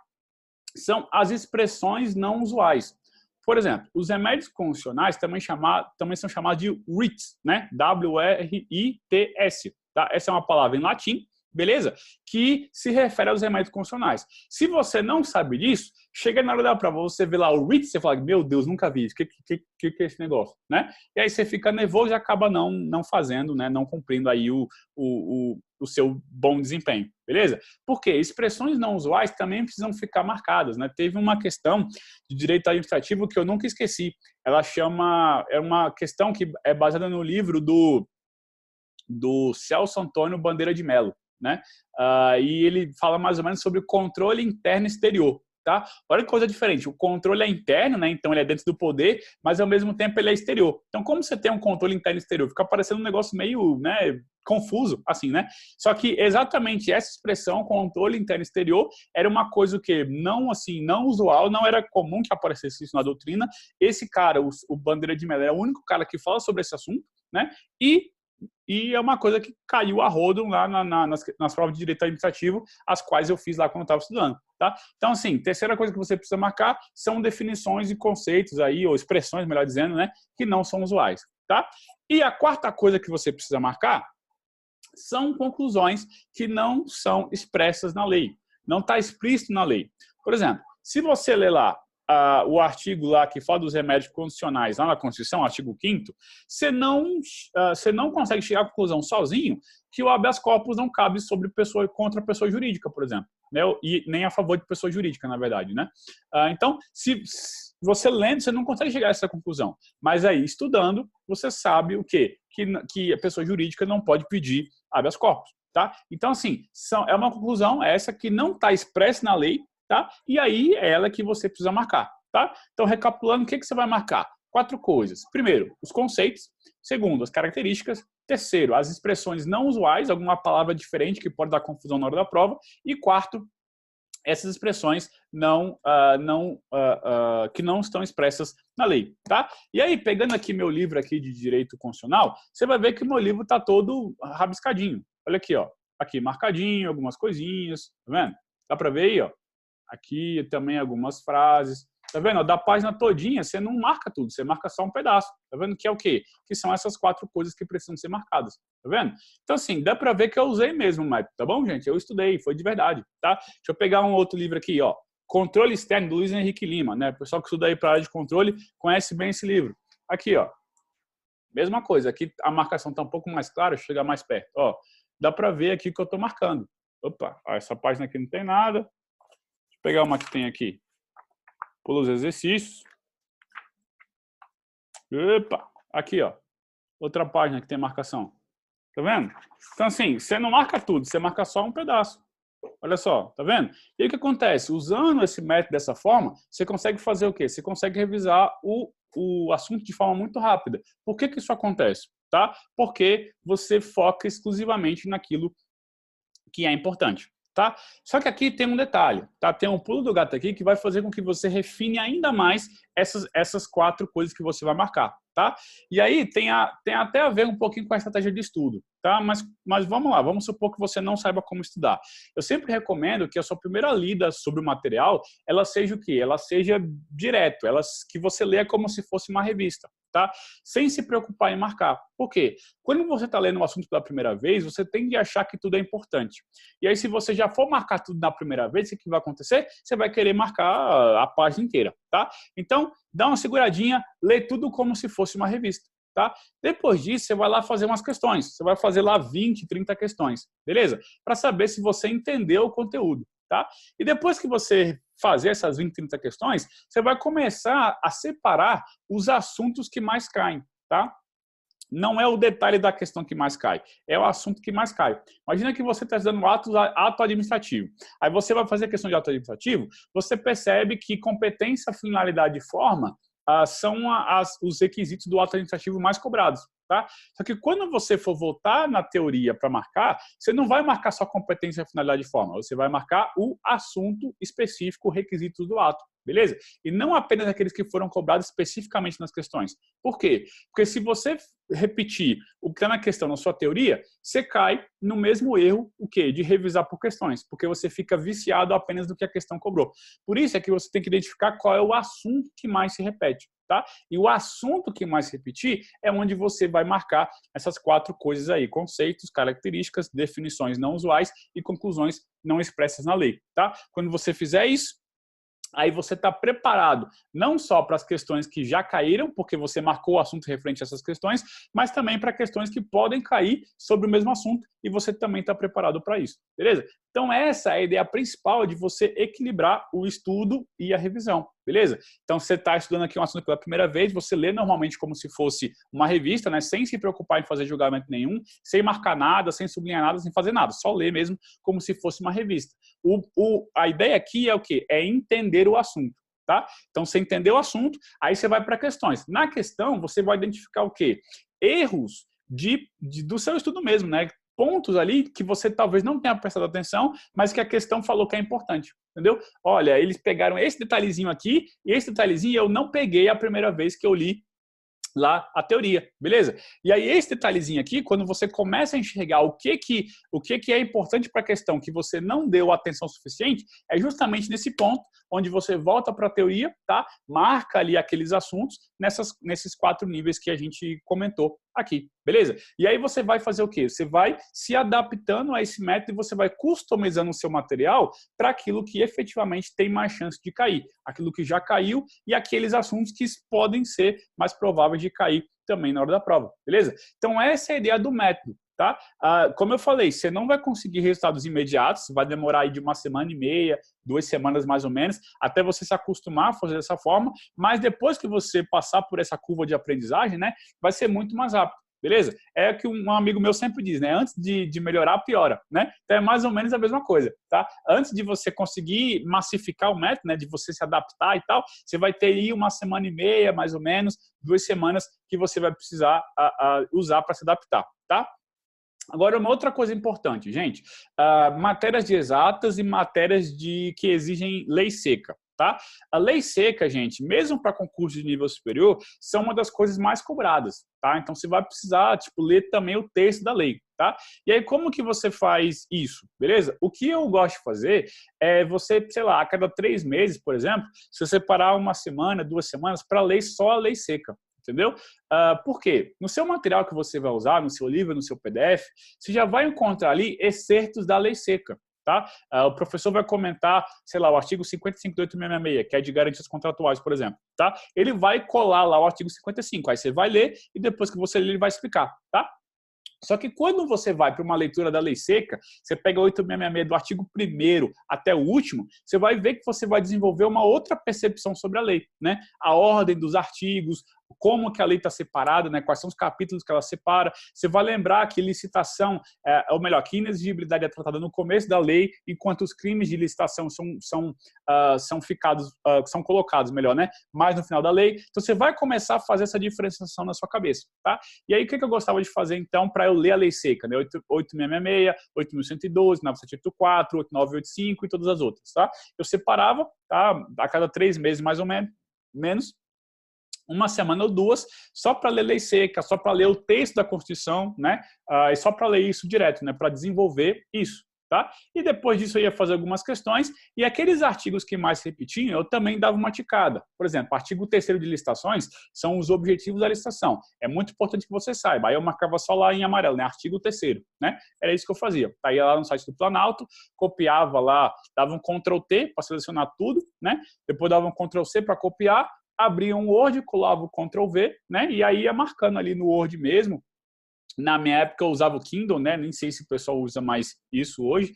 são as expressões não usuais. Por exemplo, os remédios constitucionais também são chamados de WRITs, né? W-R-I-T-S. Tá? Essa é uma palavra em latim, beleza? Que se refere aos remédios constitucionais. Se você não sabe disso, chega na hora da prova, você vê lá o RIT, você fala, meu Deus, nunca vi isso, o que é esse negócio, né? E aí você fica nervoso e acaba não fazendo, né? Não cumprindo aí o seu bom desempenho, beleza? Porque expressões não usuais também precisam ficar marcadas, né? Teve uma questão de direito administrativo que eu nunca esqueci. É uma questão que é baseada no livro do Celso Antônio Bandeira de Mello, né? E ele fala mais ou menos sobre o controle interno e exterior, Tá? Olha que coisa diferente. O controle é interno, né? Então ele é dentro do poder, mas ao mesmo tempo ele é exterior. Então, como você tem um controle interno e exterior? Fica parecendo um negócio meio, né, confuso, assim, né? Só que exatamente essa expressão, controle interno e exterior, era uma coisa que não, assim, não usual, não era comum que aparecesse isso na doutrina. Esse cara, o Bandeira de Melo, é o único cara que fala sobre esse assunto, né? E é uma coisa que caiu a rodo lá nas provas de direito administrativo, as quais eu fiz lá quando eu estava estudando. Tá? Então, assim, terceira coisa que você precisa marcar são definições e conceitos aí, ou expressões, melhor dizendo, né, que não são usuais. Tá? E a quarta coisa que você precisa marcar são conclusões que não são expressas na lei. Não está explícito na lei. Por exemplo, se você ler lá o artigo lá que fala dos remédios condicionais lá na Constituição, artigo 5º, você não consegue chegar à conclusão sozinho que o habeas corpus não cabe sobre pessoa contra pessoa jurídica, por exemplo, né? E nem a favor de pessoa jurídica, na verdade, né? Então, se você lendo, você não consegue chegar a essa conclusão. Mas aí, estudando, você sabe o quê? Que a pessoa jurídica não pode pedir habeas corpus, tá? Então, assim, é uma conclusão essa que não está expressa na lei, tá? E aí é ela que você precisa marcar. Tá? Então, recapitulando, o que você vai marcar? 4 coisas. Primeiro, os conceitos. Segundo, as características. Terceiro, as expressões não usuais, alguma palavra diferente que pode dar confusão na hora da prova. E quarto, essas expressões que não estão expressas na lei. Tá? E aí, pegando aqui meu livro aqui de Direito Constitucional, você vai ver que meu livro está todo rabiscadinho. Olha aqui, ó. Aqui, marcadinho, algumas coisinhas. Tá vendo? Dá para ver aí, ó. Aqui também algumas frases. Tá vendo? Da página todinha, você não marca tudo, você marca só um pedaço. Tá vendo? Que é o quê? Que são essas 4 coisas que precisam ser marcadas. Tá vendo? Então, assim, dá pra ver que eu usei mesmo o método, tá bom, gente? Eu estudei, foi de verdade, tá? Deixa eu pegar um outro livro aqui, ó. Controle Externo, do Luiz Henrique Lima, né? O pessoal que estuda aí pra área de controle conhece bem esse livro. Aqui, ó. Mesma coisa. Aqui a marcação tá um pouco mais clara, deixa eu chegar mais perto. Ó, dá pra ver aqui que eu tô marcando. Opa, essa página aqui não tem nada. Pegar uma que tem aqui. Pula os exercícios. Opa! Aqui, ó. Outra página que tem marcação. Tá vendo? Então, assim, você não marca tudo, você marca só um pedaço. Olha só, tá vendo? E aí o que acontece? Usando esse método dessa forma, você consegue fazer o quê? Você consegue revisar o assunto de forma muito rápida. Por que isso acontece? Tá? Porque você foca exclusivamente naquilo que é importante. Tá? Só que aqui tem um detalhe, tá? Tem um pulo do gato aqui que vai fazer com que você refine ainda mais essas 4 coisas que você vai marcar, tá? E aí tem até a ver um pouquinho com a estratégia de estudo, tá? Mas vamos lá, vamos supor que você não saiba como estudar. Eu sempre recomendo que a sua primeira lida sobre o material, ela seja o quê? Ela seja direto, que você leia como se fosse uma revista. Tá? Sem se preocupar em marcar. Por quê? Quando você está lendo um assunto pela primeira vez, você tende a achar que tudo é importante. E aí, se você já for marcar tudo na primeira vez, o que vai acontecer? Você vai querer marcar a página inteira. Tá? Então, dá uma seguradinha, lê tudo como se fosse uma revista. Tá? Depois disso, você vai lá fazer umas questões. Você vai fazer lá 20, 30 questões. Beleza? Para saber se você entendeu o conteúdo. Tá? E depois que você fazer essas 20, 30 questões, você vai começar a separar os assuntos que mais caem. Tá? Não é o detalhe da questão que mais cai, é o assunto que mais cai. Imagina que você está estudando ato administrativo. Aí você vai fazer a questão de ato administrativo, você percebe que competência, finalidade e forma são os requisitos do ato administrativo mais cobrados. Tá? Só que quando você for voltar na teoria para marcar, você não vai marcar só competência, finalidade e forma, você vai marcar o assunto específico, requisitos do ato, beleza? E não apenas aqueles que foram cobrados especificamente nas questões. Por quê? Porque se você repetir o que está na questão na sua teoria, você cai no mesmo erro, o quê? De revisar por questões, porque você fica viciado apenas do que a questão cobrou. Por isso é que você tem que identificar qual é o assunto que mais se repete. Tá? E o assunto que mais repetir é onde você vai marcar essas 4 coisas aí, conceitos, características, definições não usuais e conclusões não expressas na lei. Tá? Quando você fizer isso, aí você está preparado não só para as questões que já caíram, porque você marcou o assunto referente a essas questões, mas também para questões que podem cair sobre o mesmo assunto e você também está preparado para isso, beleza? Então, essa é a ideia principal de você equilibrar o estudo e a revisão, beleza? Então, você está estudando aqui um assunto pela primeira vez, você lê normalmente como se fosse uma revista, né? Sem se preocupar em fazer julgamento nenhum, sem marcar nada, sem sublinhar nada, sem fazer nada. Só ler mesmo como se fosse uma revista. A ideia aqui é o quê? É entender o assunto. Tá? Então, você entendeu o assunto, aí você vai para questões. Na questão, você vai identificar o quê? Erros do seu estudo mesmo, né? Pontos ali que você talvez não tenha prestado atenção, mas que a questão falou que é importante, entendeu? Olha, eles pegaram esse detalhezinho aqui e esse detalhezinho eu não peguei a primeira vez que eu li lá a teoria, beleza? E aí esse detalhezinho aqui, quando você começa a enxergar o que é importante para a questão que você não deu atenção suficiente, é justamente nesse ponto onde você volta para a teoria, tá? Marca ali aqueles assuntos nesses 4 níveis que a gente comentou aqui, beleza? E aí você vai fazer o quê? Você vai se adaptando a esse método e você vai customizando o seu material para aquilo que efetivamente tem mais chance de cair, aquilo que já caiu e aqueles assuntos que podem ser mais prováveis de cair também na hora da prova, beleza? Então essa é a ideia do método. Tá? Como eu falei, você não vai conseguir resultados imediatos, vai demorar aí de 1 semana e meia, 2 semanas mais ou menos, até você se acostumar a fazer dessa forma, mas depois que você passar por essa curva de aprendizagem, né, vai ser muito mais rápido, beleza? É o que um amigo meu sempre diz, né? Antes de melhorar, piora, né? Então é mais ou menos a mesma coisa, tá? Antes de você conseguir massificar o método, né, de você se adaptar e tal, você vai ter aí 1 semana e meia, mais ou menos, 2 semanas que você vai precisar usar para se adaptar, tá? Agora, uma outra coisa importante, gente, matérias de exatas e matérias que exigem lei seca, tá? A lei seca, gente, mesmo para concurso de nível superior, são uma das coisas mais cobradas, tá? Então, você vai precisar, tipo, ler também o texto da lei, tá? E aí, como que você faz isso, beleza? O que eu gosto de fazer é você, sei lá, a cada 3 meses, por exemplo, você separar 1 semana, 2 semanas para ler só a lei seca. Entendeu? Por quê? No seu material que você vai usar, no seu livro, no seu PDF, você já vai encontrar ali excertos da lei seca. Tá? O professor vai comentar, sei lá, o artigo 55 do 8666, que é de garantias contratuais, por exemplo. Tá? Ele vai colar lá o artigo 55, aí você vai ler e depois que você ler, ele vai explicar. Tá? Só que quando você vai para uma leitura da lei seca, você pega 8666 do artigo 1º até o último, você vai ver que você vai desenvolver uma outra percepção sobre a lei, né? A ordem dos artigos, como que a lei está separada, né? Quais são os capítulos que ela separa. Você vai lembrar que licitação, ou melhor, que inexigibilidade é tratada no começo da lei, enquanto os crimes de licitação são colocados, melhor, né? Mais no final da lei. Então você vai começar a fazer essa diferenciação na sua cabeça, tá? E aí o que eu gostava de fazer então para eu ler a lei seca, né? 8666, 8112, 9784, 8985 e todas as outras, tá? Eu separava, tá? A cada 3 meses mais ou menos 1 semana ou 2, só para ler lei seca, só para ler o texto da Constituição, né? E só para ler isso direto, né? Para desenvolver isso, tá? E depois disso eu ia fazer algumas questões e aqueles artigos que mais repetiam, eu também dava uma ticada. Por exemplo, artigo 3º de licitações são os objetivos da licitação. É muito importante que você saiba. Aí eu marcava só lá em amarelo, né? Artigo 3º, né? Era isso que eu fazia. Aí ia lá no site do Planalto, copiava lá, dava um Ctrl+T para selecionar tudo, né? Depois dava um Ctrl+C para copiar, abria um Word, colava o Ctrl+V, né? E aí ia marcando ali no Word mesmo. Na minha época eu usava o Kindle, né? Nem sei se o pessoal usa mais isso hoje.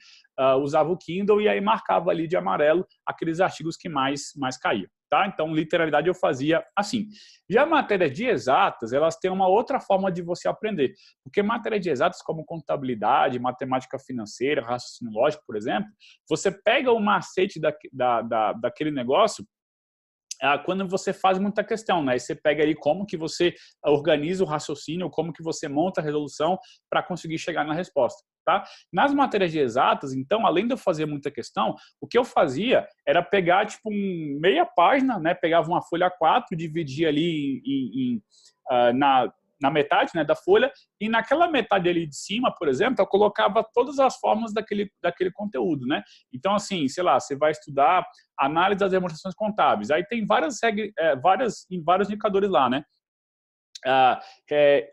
Usava o Kindle e aí marcava ali de amarelo aqueles artigos que mais caíam, tá? Então, literalidade eu fazia assim. Já matérias de exatas, elas têm uma outra forma de você aprender. Porque matérias de exatas como contabilidade, matemática financeira, raciocínio lógico, por exemplo, você pega o macete daquele negócio quando você faz muita questão, né? Você pega ali como que você organiza o raciocínio, como que você monta a resolução para conseguir chegar na resposta, tá? Nas matérias de exatas, então, além de eu fazer muita questão, o que eu fazia era pegar, tipo, meia página, né? Pegava uma folha A4, dividia ali na metade, né, da folha, e naquela metade ali de cima, por exemplo, eu colocava todas as formas daquele conteúdo, né? Então, assim, sei lá, você vai estudar análise das demonstrações contábeis, aí tem vários indicadores lá, né?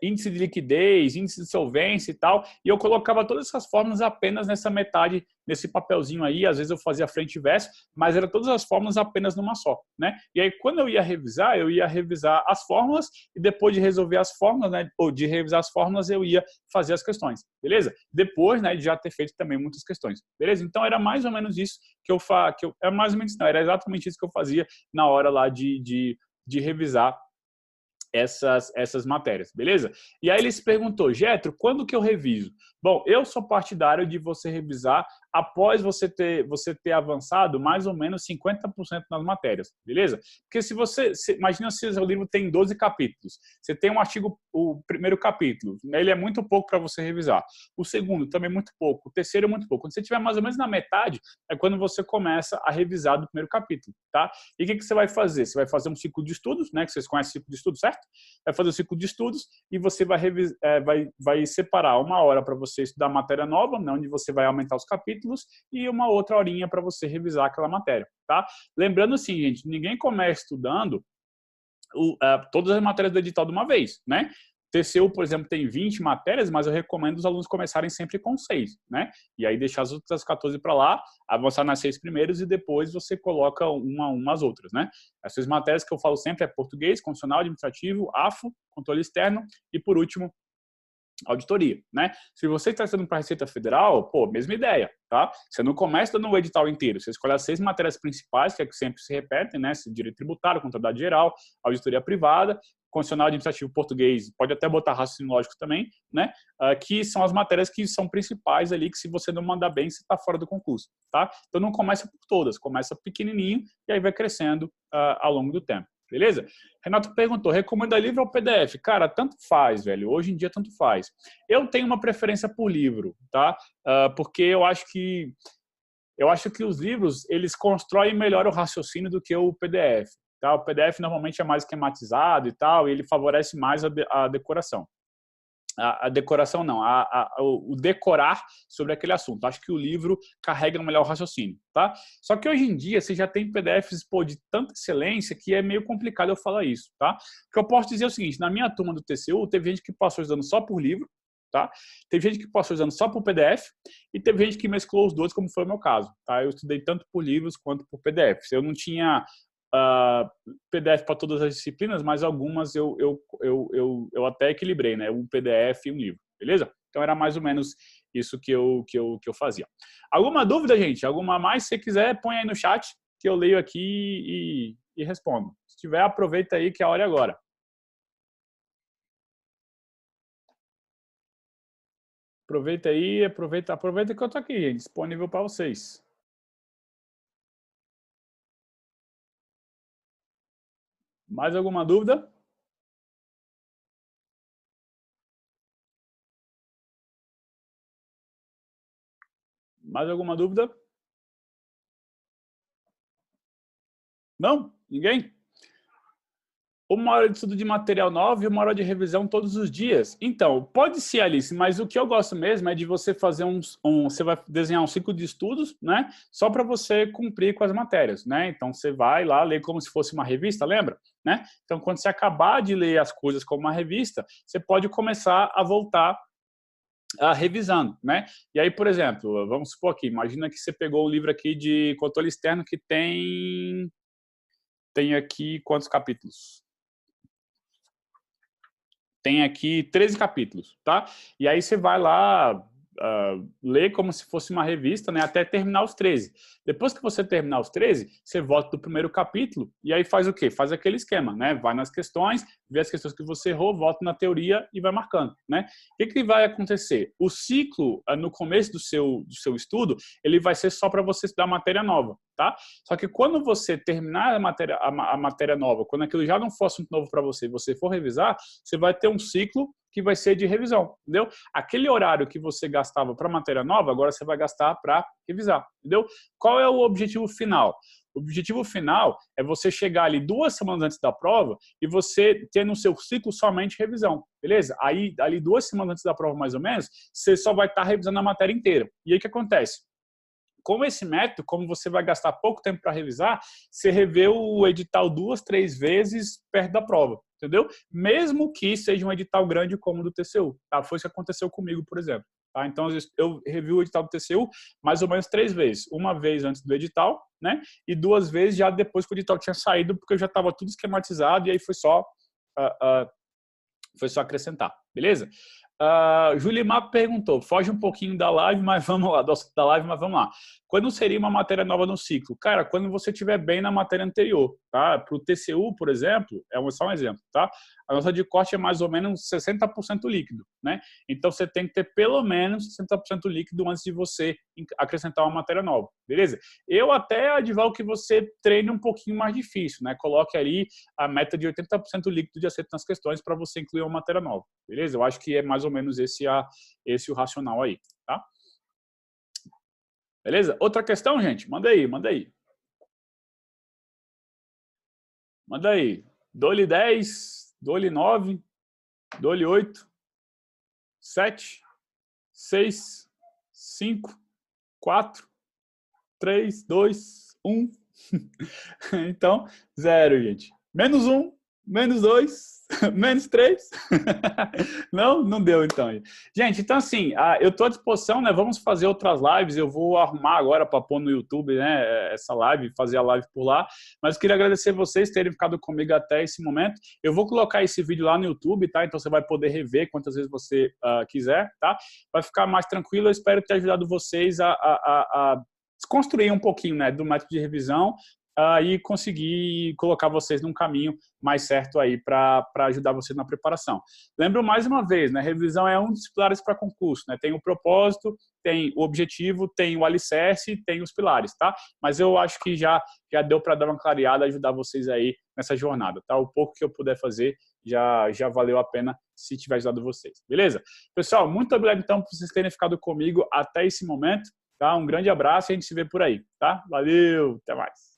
índice de liquidez, índice de solvência e tal, e eu colocava todas essas fórmulas apenas nessa metade, nesse papelzinho aí, às vezes eu fazia frente e verso, mas eram todas as fórmulas apenas numa só, né? E aí quando eu ia revisar as fórmulas e depois de resolver as fórmulas, né, ou de revisar as fórmulas, eu ia fazer as questões, beleza? Depois, né, de já ter feito também muitas questões, beleza? Então era mais ou menos isso era mais ou menos não, era exatamente isso que eu fazia na hora lá de revisar essas matérias, beleza? E aí ele se perguntou, Getro, quando que eu reviso? Bom, eu sou partidário de você revisar após você ter avançado mais ou menos 50% nas matérias, beleza? Porque imagina se o seu livro tem 12 capítulos, você tem um artigo, o primeiro capítulo, ele é muito pouco para você revisar, o segundo também é muito pouco, o terceiro é muito pouco. Quando você estiver mais ou menos na metade, é quando você começa a revisar do primeiro capítulo, tá? E o que você vai fazer? Você vai fazer um ciclo de estudos, né? Que vocês conhecem o ciclo de estudos, certo? Vai fazer o ciclo de estudos e você vai separar uma hora para você estudar matéria nova, né, onde você vai aumentar os capítulos, e uma outra horinha para você revisar aquela matéria, tá? Lembrando assim, gente, ninguém começa estudando todas as matérias do edital de uma vez, né? TCU, por exemplo, tem 20 matérias, mas eu recomendo os alunos começarem sempre com 6, né? E aí deixar as outras 14 para lá, avançar nas 6 primeiros e depois você coloca umas outras, né? As 6 matérias que eu falo sempre é português, constitucional, administrativo, AFO, controle externo e, por último, auditoria, né? Se você está estudando para a Receita Federal, pô, mesma ideia, tá? Você não começa dando o edital inteiro, você escolhe as 6 matérias principais, que é que sempre se repetem, né? Direito tributário, contabilidade geral, auditoria privada, constitucional, administrativo, português, pode até botar raciocínio lógico também, né? Que são as matérias que são principais ali, que se você não mandar bem, você está fora do concurso, tá? Então não começa por todas, começa pequenininho e aí vai crescendo ao longo do tempo. Beleza? Renato perguntou, recomenda livro ou PDF? Cara, tanto faz, velho. Hoje em dia, tanto faz. Eu tenho uma preferência por livro, tá? Porque eu acho que os livros, eles constroem melhor o raciocínio do que o PDF. Tá? O PDF normalmente é mais esquematizado e tal, e ele favorece mais a decoração. A decoração não, o decorar sobre aquele assunto. Acho que o livro carrega um melhor raciocínio, tá? Só que hoje em dia você já tem PDFs de tanta excelência que é meio complicado eu falar isso, tá? O que eu posso dizer é o seguinte, na minha turma do TCU, teve gente que passou estudando só por livro, tá? Teve gente que passou estudando só por PDF e teve gente que mesclou os dois, como foi o meu caso, tá? Eu estudei tanto por livros quanto por PDFs. Eu não tinha PDF para todas as disciplinas, mas algumas eu até equilibrei, né? Um PDF e um livro, beleza? Então era mais ou menos isso que eu fazia. Alguma dúvida, gente? Alguma mais? Se quiser, põe aí no chat que eu leio aqui e respondo. Se tiver, aproveita aí que a hora é agora. Aproveita aí, aproveita que eu tô aqui, gente, disponível para vocês. Mais alguma dúvida? Mais alguma dúvida? Não? Ninguém? Uma hora de estudo de material novo e uma hora de revisão todos os dias. Então, pode ser, Alice, mas o que eu gosto mesmo é de você fazer você vai desenhar um ciclo de estudos, né? Só para você cumprir com as matérias, né? Então, você vai lá ler como se fosse uma revista, lembra? Né? Então, quando você acabar de ler as coisas como uma revista, você pode começar a voltar revisando, né? E aí, por exemplo, vamos supor aqui, imagina que você pegou um livro aqui de controle externo que tem aqui quantos capítulos? Tem aqui 13 capítulos, tá? E aí você vai lá ler como se fosse uma revista, né? Até terminar os 13. Depois que você terminar os 13, você volta do primeiro capítulo e aí faz o quê? Faz aquele esquema, né? Vai nas questões, vê as questões que você errou, volta na teoria e vai marcando, né? O que vai acontecer? O ciclo, no começo do seu estudo, ele vai ser só para você estudar matéria nova, tá? Só que quando você terminar a matéria nova, quando aquilo já não for assunto novo para você e você for revisar, você vai ter um ciclo que vai ser de revisão, entendeu? Aquele horário que você gastava para matéria nova, agora você vai gastar para revisar, entendeu? Qual é o objetivo final? O objetivo final é você chegar ali 2 semanas antes da prova e você ter no seu ciclo somente revisão, beleza? Aí, ali 2 semanas antes da prova, mais ou menos, você só vai estar revisando a matéria inteira. E aí o que acontece? Com esse método, como você vai gastar pouco tempo para revisar, você revê o edital 2, 3 vezes perto da prova. entendeu? Mesmo que seja um edital grande como o do TCU, tá? Foi isso que aconteceu comigo, por exemplo. Tá? Então, eu revi o edital do TCU mais ou menos 3 vezes. Uma vez antes do edital, né? E 2 vezes já depois que o edital tinha saído, porque já estava tudo esquematizado e aí foi só acrescentar, beleza? Julimar perguntou, foge um pouquinho da live, mas vamos lá, da live, mas vamos lá. Quando seria uma matéria nova no ciclo? Cara, quando você estiver bem na matéria anterior, tá? Para o TCU, por exemplo, só um exemplo, tá? A nota de corte é mais ou menos 60% líquido, né? Então, você tem que ter pelo menos 60% líquido antes de você acrescentar uma matéria nova, beleza? Eu até advogo que você treine um pouquinho mais difícil, né? Coloque ali a meta de 80% líquido de acerto nas questões para você incluir uma matéria nova, beleza? Eu acho que é mais ou menos esse o racional aí, tá? Beleza? Outra questão, gente? Manda aí, manda aí. Manda aí. Dou-lhe 10, dou-lhe 9, dou-lhe 8, 7, 6, 5, 4, 3, 2, 1. Então, 0, gente. Menos 1, menos 2, menos 3. Não deu, então. Gente, então assim, eu estou à disposição, né? Vamos fazer outras lives. Eu vou arrumar agora para pôr no YouTube, né? Essa live, fazer a live por lá. Mas queria agradecer vocês terem ficado comigo até esse momento. Eu vou colocar esse vídeo lá no YouTube, tá? Então você vai poder rever quantas vezes você quiser, tá? Vai ficar mais tranquilo. Eu espero ter ajudado vocês a desconstruir um pouquinho, né, do método de revisão e conseguir colocar vocês num caminho mais certo aí para ajudar vocês na preparação. Lembro mais uma vez, né, revisão é um dos pilares para concurso, né? Tem o propósito, tem o objetivo, tem o alicerce, tem os pilares, tá? Mas eu acho que já deu para dar uma clareada, ajudar vocês aí nessa jornada, tá? O pouco que eu puder fazer já valeu a pena se tiver ajudado vocês, beleza? Pessoal, muito obrigado então por vocês terem ficado comigo até esse momento. Tá? Um grande abraço e a gente se vê por aí, tá? Valeu, até mais.